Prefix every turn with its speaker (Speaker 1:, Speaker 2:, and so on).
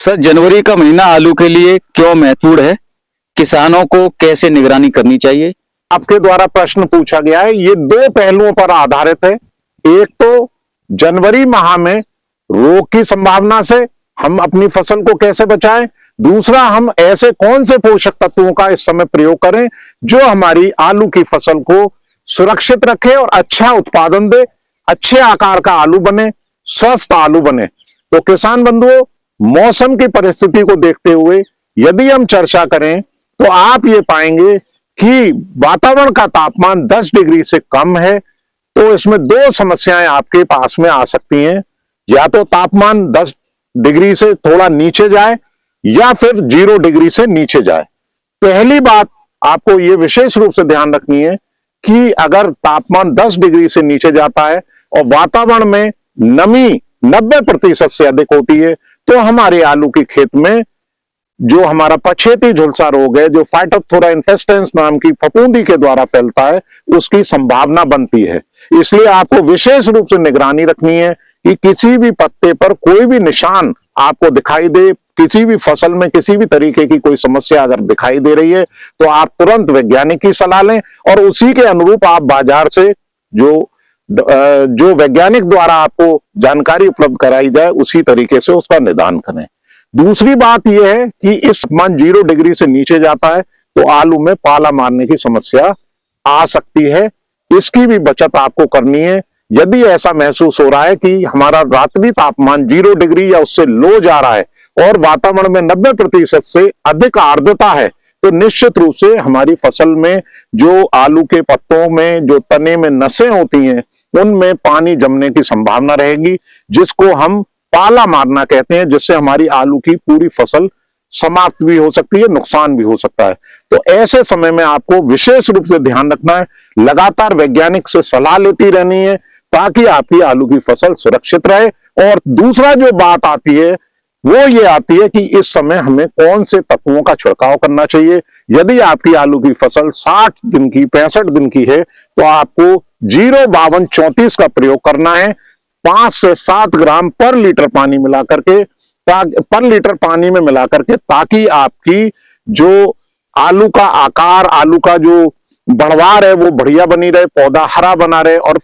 Speaker 1: Sir, जनवरी का महीना आलू के लिए क्यों महत्वपूर्ण है? किसानों को कैसे निगरानी करनी चाहिए?
Speaker 2: आपके द्वारा प्रश्न पूछा गया है, ये दो पहलुओं पर आधारित है। एक तो जनवरी माह में रोग की संभावना से हम अपनी फसल को कैसे बचाएं, दूसरा हम ऐसे कौन से पोषक तत्वों का इस समय प्रयोग करें जो हमारी आलू की फसल को सुरक्षित रखे और अच्छा उत्पादन दे, अच्छे आकार का आलू बने, स्वस्थ आलू बने। तो किसान बंधुओं, मौसम की परिस्थिति को देखते हुए यदि हम चर्चा करें तो आप ये पाएंगे कि वातावरण का तापमान 10 डिग्री से कम है, तो इसमें दो समस्याएं आपके पास में आ सकती हैं। या तो तापमान 10 डिग्री से थोड़ा नीचे जाए या फिर 0 डिग्री से नीचे जाए। पहली बात आपको यह विशेष रूप से ध्यान रखनी है कि अगर तापमान 10 डिग्री से नीचे जाता है और वातावरण में नमी 90% से अधिक होती है, तो हमारे आलू की खेत में जो हमारा पछेती झुलसा रोग है, जो फाइटोप्थोरा इन्फेस्टेंस नाम की फफूंदी के द्वारा फैलता है, उसकी संभावना बनती है। इसलिए आपको विशेष रूप से निगरानी रखनी है कि किसी भी पत्ते पर कोई भी निशान आपको दिखाई दे, किसी भी फसल में किसी भी तरीके की कोई समस्या अगर दिखाई दे रही है तो आप तुरंत वैज्ञानिक की सलाह लें और उसी के अनुरूप आप बाजार से जो वैज्ञानिक द्वारा आपको जानकारी उपलब्ध कराई जाए उसी तरीके से उसका निदान करें। दूसरी बात यह है कि इस तापमान 0 डिग्री से नीचे जाता है तो आलू में पाला मारने की समस्या आ सकती है। इसकी भी बचत आपको करनी है। यदि ऐसा महसूस हो रहा है कि हमारा रात्रि तापमान 0 डिग्री या उससे लो जा रहा है और वातावरण में 90% से अधिक आर्द्रता है, तो निश्चित रूप से हमारी फसल में जो आलू के पत्तों में जो तने में नसें होती हैं उनमें पानी जमने की संभावना रहेगी, जिसको हम पाला मारना कहते हैं, जिससे हमारी आलू की पूरी फसल समाप्त भी हो सकती है, नुकसान भी हो सकता है। तो ऐसे समय में आपको विशेष रूप से ध्यान रखना है, लगातार वैज्ञानिक से सलाह लेती रहनी है ताकि आपकी आलू की फसल सुरक्षित रहे। और दूसरा जो बात आती है वो ये आती है कि इस समय हमें कौन से तत्वों का छिड़काव करना चाहिए। यदि आपकी आलू की फसल 60 दिन की 65 दिन की है तो आपको 05234 का प्रयोग करना है, 5 से 7 ग्राम पर लीटर पानी मिलाकर के, पर लीटर पानी में मिलाकर के, ताकि आपकी जो आलू का आकार, आलू का जो बढ़वार है वो बढ़िया बनी रहे, पौधा हरा बना रहे और